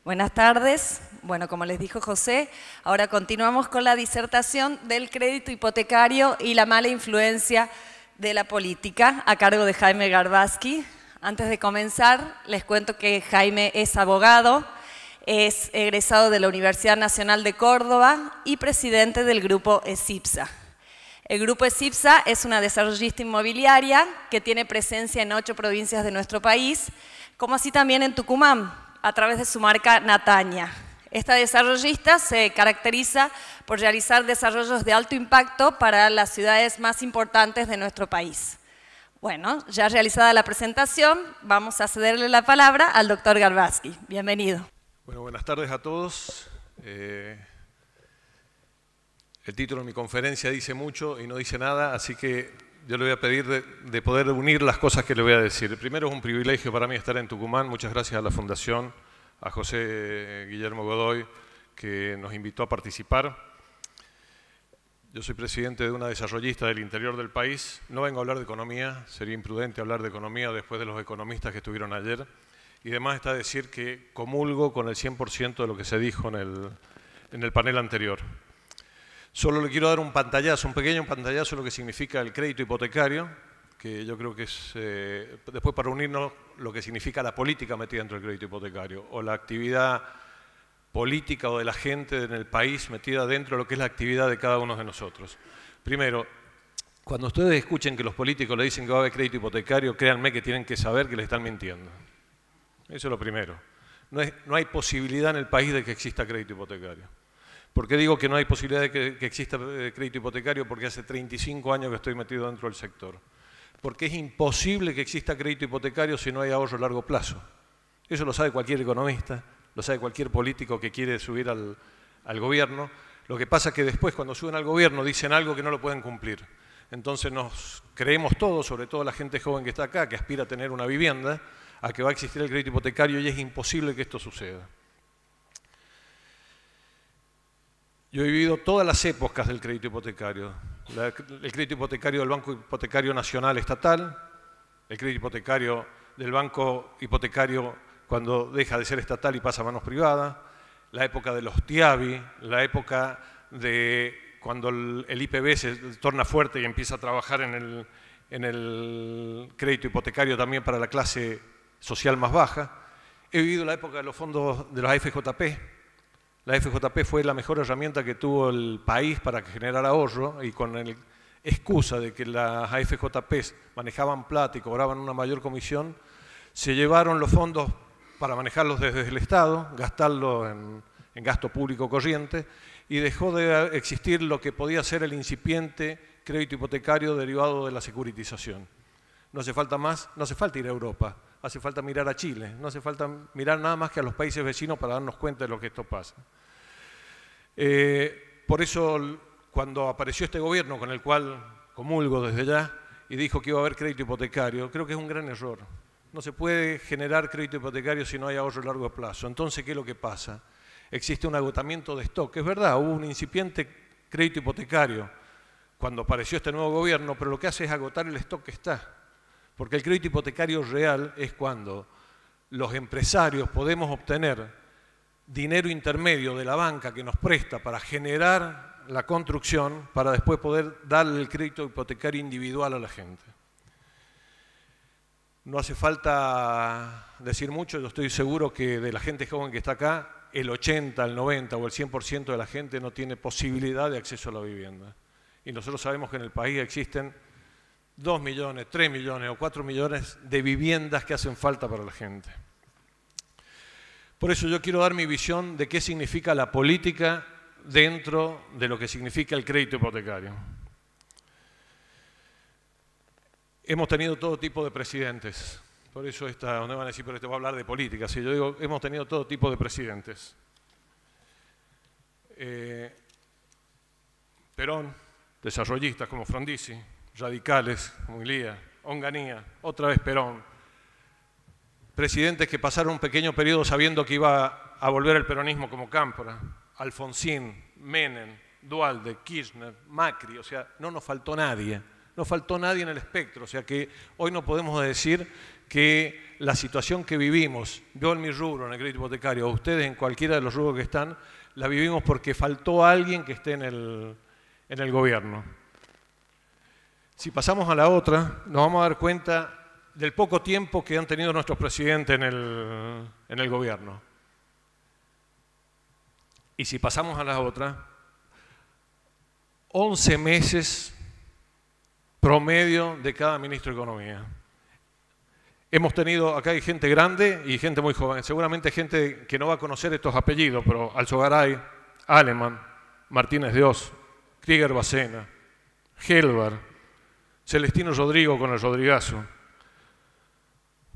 Buenas tardes. Bueno, como les dijo José, ahora continuamos con la disertación del crédito hipotecario y la mala influencia de la política a cargo de Jaime Garbaski. Antes de comenzar, les cuento que Jaime es abogado, es egresado de la Universidad Nacional de Córdoba y presidente del grupo ESIPSA. El grupo ESIPSA es una desarrollista inmobiliaria que tiene presencia en 8 provincias de nuestro país, como así también en Tucumán, a través de su marca Nataña. Esta desarrollista se caracteriza por realizar desarrollos de alto impacto para las ciudades más importantes de nuestro país. Bueno, ya realizada la presentación, vamos a cederle la palabra al doctor Garbaski. Bienvenido. Bueno, buenas tardes a todos. El título de mi conferencia dice mucho y no dice nada, así que yo le voy a pedir de poder unir las cosas que le voy a decir. Primero, es un privilegio para mí estar en Tucumán. Muchas gracias a la Fundación, a José Guillermo Godoy, que nos invitó a participar. Yo soy presidente de una desarrollista del interior del país. No vengo a hablar de economía, sería imprudente hablar de economía después de los economistas que estuvieron ayer. Y además está decir que comulgo con el 100% de lo que se dijo en el panel anterior. Solo le quiero dar un pantallazo, un pequeño pantallazo de lo que significa el crédito hipotecario, que yo creo que es, después para unirnos, lo que significa la política metida dentro del crédito hipotecario, o la actividad política o de la gente en el país metida dentro de lo que es la actividad de cada uno de nosotros. Primero, cuando ustedes escuchen que los políticos le dicen que va a haber crédito hipotecario, créanme que tienen que saber que les están mintiendo. Eso es lo primero. No hay posibilidad en el país de que exista crédito hipotecario. ¿Por qué digo que no hay posibilidad de que exista crédito hipotecario? Porque hace 35 años que estoy metido dentro del sector. Porque es imposible que exista crédito hipotecario si no hay ahorro a largo plazo. Eso lo sabe cualquier economista, lo sabe cualquier político que quiere subir al gobierno. Lo que pasa es que después, cuando suben al gobierno, dicen algo que no lo pueden cumplir. Entonces nos creemos todos, sobre todo la gente joven que está acá, que aspira a tener una vivienda, a que va a existir el crédito hipotecario, y es imposible que esto suceda. Yo he vivido todas las épocas del crédito hipotecario. El crédito hipotecario del Banco Hipotecario Nacional Estatal, el crédito hipotecario del Banco Hipotecario cuando deja de ser estatal y pasa a manos privadas, la época de los TIABI, la época de cuando el IPB se torna fuerte y empieza a trabajar en el crédito hipotecario también para la clase social más baja. He vivido la época de los fondos de las FJP. La FJP fue la mejor herramienta que tuvo el país para generar ahorro, y con la excusa de que las AFJP manejaban plata y cobraban una mayor comisión, se llevaron los fondos para manejarlos desde el Estado, gastarlos en gasto público corriente, y dejó de existir lo que podía ser el incipiente crédito hipotecario derivado de la securitización. No hace falta más, no hace falta ir a Europa, hace falta mirar a Chile, no hace falta mirar nada más que a los países vecinos para darnos cuenta de lo que esto pasa. Por eso, cuando apareció este gobierno, con el cual comulgo desde ya, y dijo que iba a haber crédito hipotecario, creo que es un gran error. No se puede generar crédito hipotecario si no hay ahorro a largo plazo. Entonces, ¿qué es lo que pasa? Existe un agotamiento de stock. Es verdad, hubo un incipiente crédito hipotecario cuando apareció este nuevo gobierno, pero lo que hace es agotar el stock que está. Porque el crédito hipotecario real es cuando los empresarios podemos obtener dinero intermedio de la banca que nos presta para generar la construcción, para después poder darle el crédito hipotecario individual a la gente. No hace falta decir mucho, yo estoy seguro que de la gente joven que está acá, el 80, el 90 o el 100% de la gente no tiene posibilidad de acceso a la vivienda. Y nosotros sabemos que en el país existen 2 millones, 3 millones o 4 millones de viviendas que hacen falta para la gente. Por eso yo quiero dar mi visión de qué significa la política dentro de lo que significa el crédito hipotecario. Hemos tenido todo tipo de presidentes, por eso no van a decir, pero te voy a hablar de política. Si yo digo, hemos tenido todo tipo de presidentes. Perón, desarrollistas como Frondizi, radicales como Ilía, Onganía, otra vez Perón. Presidentes que pasaron un pequeño periodo sabiendo que iba a volver el peronismo como Cámpora, Alfonsín, Menem, Duhalde, Kirchner, Macri, o sea, no nos faltó nadie. no faltó nadie en el espectro, o sea que hoy no podemos decir que la situación que vivimos, yo en mi rubro, en el crédito hipotecario, o ustedes en cualquiera de los rubros que están, la vivimos porque faltó alguien que esté en el gobierno. Si pasamos a la otra, nos vamos a dar cuenta del poco tiempo que han tenido nuestros presidentes en el gobierno. Y si pasamos a la otra, 11 meses promedio de cada ministro de Economía. Hemos tenido, acá hay gente grande y gente muy joven, seguramente gente que no va a conocer estos apellidos, pero Alzogaray, Alemán, Martínez de Oz, Krieger Bacena, Helvar, Celestino Rodrigo con el Rodrigazo,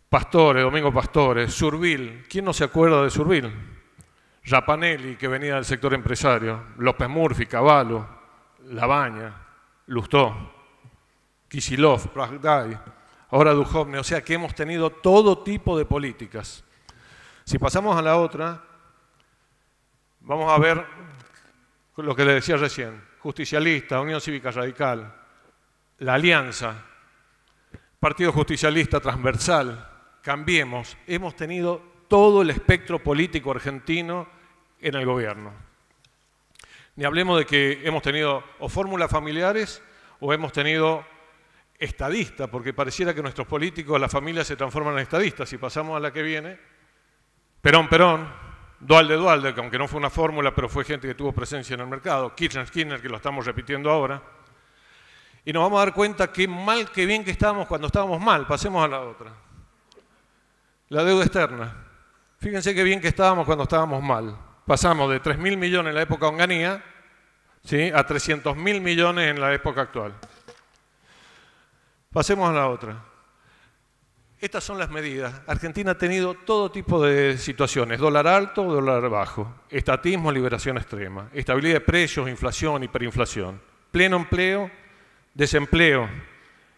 Pastore, Domingo Pastore, Survil, ¿quién no se acuerda de Survil? Rapanelli, que venía del sector empresario, López Murphy, Cavallo, Labaña, Lustó, Kisilov, Pragday, ahora Duhovne, o sea que hemos tenido todo tipo de políticas. Si pasamos a la otra, vamos a ver lo que le decía recién, Justicialista, Unión Cívica Radical, la Alianza, Partido Justicialista Transversal, Cambiemos, hemos tenido todo el espectro político argentino en el gobierno. Ni hablemos de que hemos tenido o fórmulas familiares o hemos tenido estadistas, porque pareciera que nuestros políticos, las familias se transforman en estadistas. Si pasamos a la que viene, Perón, Duhalde, que aunque no fue una fórmula, pero fue gente que tuvo presencia en el mercado, Kirchner, que lo estamos repitiendo ahora, y nos vamos a dar cuenta qué mal, qué bien que estábamos cuando estábamos mal. Pasemos a la otra. La deuda externa. Fíjense qué bien que estábamos cuando estábamos mal. Pasamos de 3.000 millones en la época Onganía, ¿sí?, a 300.000 millones en la época actual. Pasemos a la otra. Estas son las medidas. Argentina ha tenido todo tipo de situaciones. Dólar alto, dólar bajo. Estatismo, liberación extrema. Estabilidad de precios, inflación, hiperinflación. Pleno empleo, desempleo.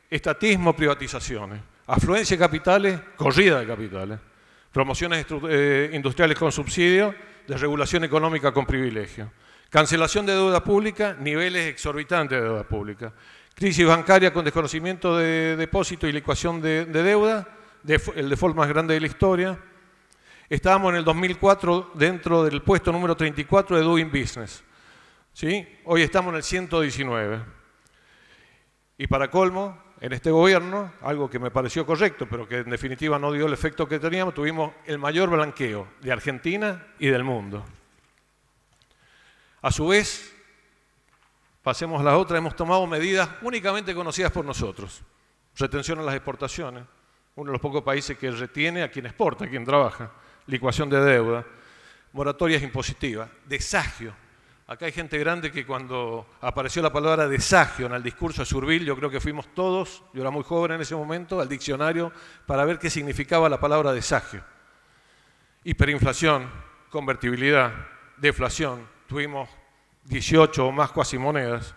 Estatismo, privatizaciones. Afluencia de capitales, corrida de capitales. Promociones industriales con subsidio, desregulación económica con privilegio. Cancelación de deuda pública, niveles exorbitantes de deuda pública. Crisis bancaria con desconocimiento de depósito y licuación de deuda, el default más grande de la historia. Estábamos en el 2004 dentro del puesto número 34 de Doing Business, ¿sí? Hoy estamos en el 119. Y para colmo, en este gobierno, algo que me pareció correcto, pero que en definitiva no dio el efecto que teníamos, tuvimos el mayor blanqueo de Argentina y del mundo. A su vez, pasemos a la otra, hemos tomado medidas únicamente conocidas por nosotros. Retención a las exportaciones, uno de los pocos países que retiene a quien exporta, a quien trabaja. Licuación de deuda, moratorias impositivas, desagio. Acá hay gente grande que cuando apareció la palabra desagio en el discurso de Survil, yo creo que fuimos todos, yo era muy joven en ese momento, al diccionario para ver qué significaba la palabra desagio. Hiperinflación, convertibilidad, deflación, tuvimos 18 o más cuasimonedas,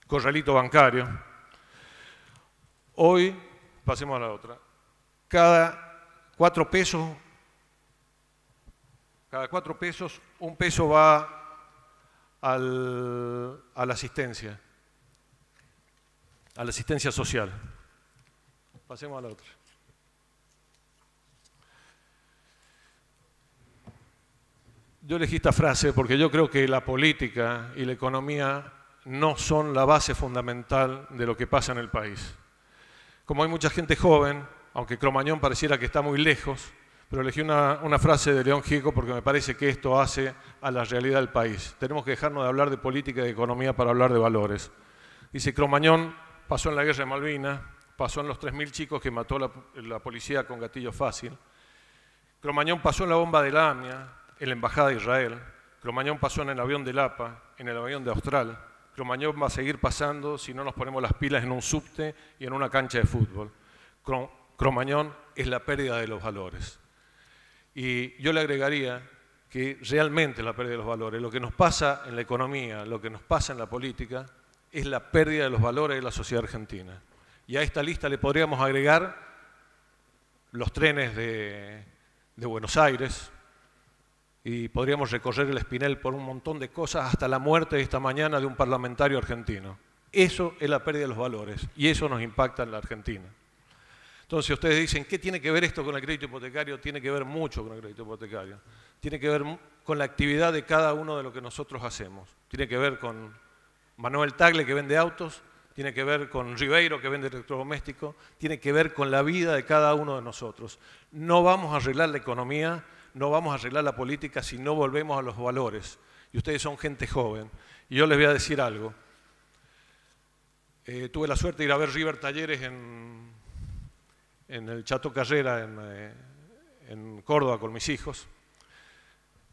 corralito bancario. Hoy, pasemos a la otra, cada 4 pesos, un peso va a la asistencia social. Pasemos a la otra. Yo elegí esta frase porque yo creo que la política y la economía no son la base fundamental de lo que pasa en el país. Como hay mucha gente joven, aunque Cromañón pareciera que está muy lejos, pero elegí una frase de León Gieco porque me parece que esto hace a la realidad del país. Tenemos que dejarnos de hablar de política y de economía para hablar de valores. Dice, Cromañón pasó en la guerra de Malvinas, pasó en los 3.000 chicos que mató la policía con gatillo fácil. Cromañón pasó en la bomba de la AMIA, en la Embajada de Israel. Cromañón pasó en el avión del APA, en el avión de Austral. Cromañón va a seguir pasando si no nos ponemos las pilas en un subte y en una cancha de fútbol. Cromañón es la pérdida de los valores. Y yo le agregaría que realmente la pérdida de los valores, lo que nos pasa en la economía, lo que nos pasa en la política, es la pérdida de los valores de la sociedad argentina. Y a esta lista le podríamos agregar los trenes de Buenos Aires, y podríamos recorrer el espinel por un montón de cosas hasta la muerte esta mañana de un parlamentario argentino. Eso es la pérdida de los valores y eso nos impacta en la Argentina. Entonces ustedes dicen, ¿qué tiene que ver esto con el crédito hipotecario? Tiene que ver mucho con el crédito hipotecario. Tiene que ver con la actividad de cada uno de lo que nosotros hacemos. Tiene que ver con Manuel Tagle, que vende autos, tiene que ver con Ribeiro, que vende electrodomésticos, tiene que ver con la vida de cada uno de nosotros. No vamos a arreglar la economía, no vamos a arreglar la política si no volvemos a los valores. Y ustedes son gente joven. Y yo les voy a decir algo. Tuve la suerte de ir a ver River Talleres en el Chateau Carrera, en Córdoba, con mis hijos.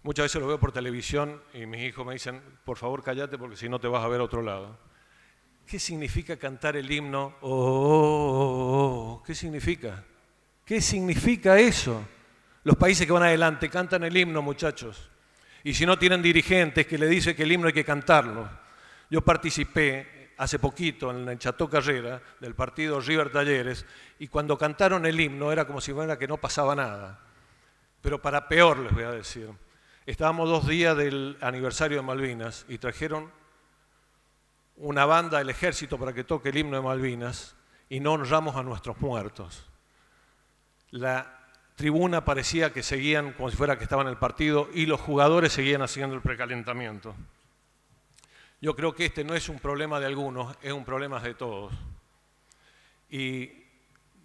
Muchas veces lo veo por televisión y mis hijos me dicen, por favor cállate porque si no te vas a ver a otro lado. ¿Qué significa cantar el himno? Oh, oh, oh. ¿Qué significa? ¿Qué significa eso? Los países que van adelante cantan el himno, muchachos. Y si no tienen dirigentes que le dicen que el himno hay que cantarlo. Yo participé hace poquito en el Chateau Carrera del partido River Talleres y cuando cantaron el himno era como si fuera que no pasaba nada. Pero para peor les voy a decir. Estábamos 2 días del aniversario de Malvinas y trajeron una banda del ejército para que toque el himno de Malvinas y no honramos a nuestros muertos. La tribuna parecía que seguían como si fuera que estaban en el partido y los jugadores seguían haciendo el precalentamiento. Yo creo que este no es un problema de algunos, es un problema de todos. Y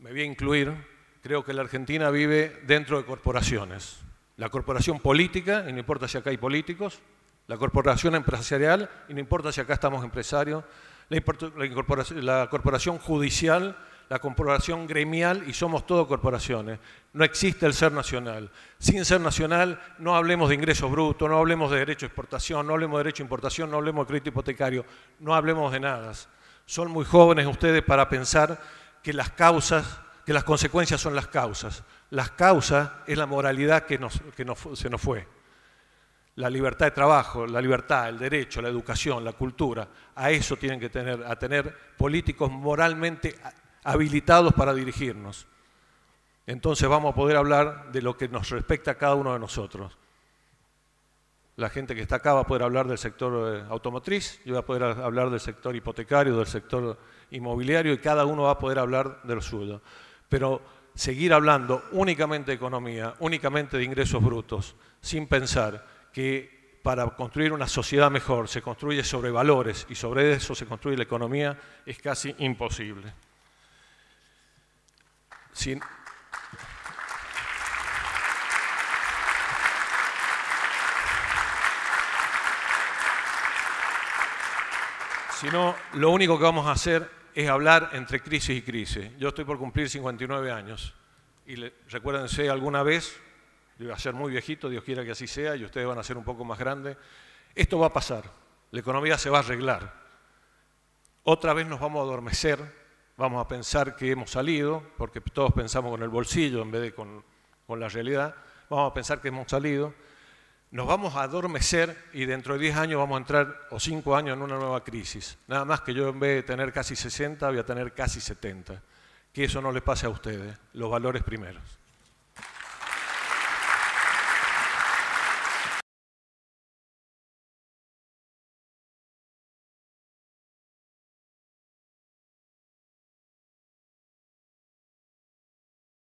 me voy a incluir, creo que la Argentina vive dentro de corporaciones. La corporación política, y no importa si acá hay políticos, la corporación empresarial, y no importa si acá estamos empresarios, la corporación judicial, la corporación gremial, y somos todo corporaciones. No existe el ser nacional. Sin ser nacional no hablemos de ingresos brutos, no hablemos de derecho de exportación, no hablemos de derecho de importación, no hablemos de crédito hipotecario, no hablemos de nada. Son muy jóvenes ustedes para pensar que las consecuencias son las causas. Las causas es la moralidad que se nos fue. La libertad de trabajo, la libertad, el derecho, la educación, la cultura, a eso tienen que tener políticos moralmente habilitados para dirigirnos. Entonces vamos a poder hablar de lo que nos respecta a cada uno de nosotros. La gente que está acá va a poder hablar del sector automotriz, yo voy a poder hablar del sector hipotecario, del sector inmobiliario y cada uno va a poder hablar de lo suyo. Pero seguir hablando únicamente de economía, únicamente de ingresos brutos, sin pensar que para construir una sociedad mejor se construye sobre valores y sobre eso se construye la economía, es casi imposible. Si no, lo único que vamos a hacer es hablar entre crisis y crisis. Yo estoy por cumplir 59 años y recuérdense alguna vez, yo voy a ser muy viejito, Dios quiera que así sea, y ustedes van a ser un poco más grandes. Esto va a pasar, la economía se va a arreglar. Otra vez nos vamos a adormecer, vamos a pensar que hemos salido, porque todos pensamos con el bolsillo en vez de con la realidad, vamos a pensar que hemos salido, nos vamos a adormecer y dentro de 10 años vamos a entrar, o 5 años, en una nueva crisis. Nada más que yo en vez de tener casi 60 voy a tener casi 70. Que eso no les pase a ustedes, los valores primeros.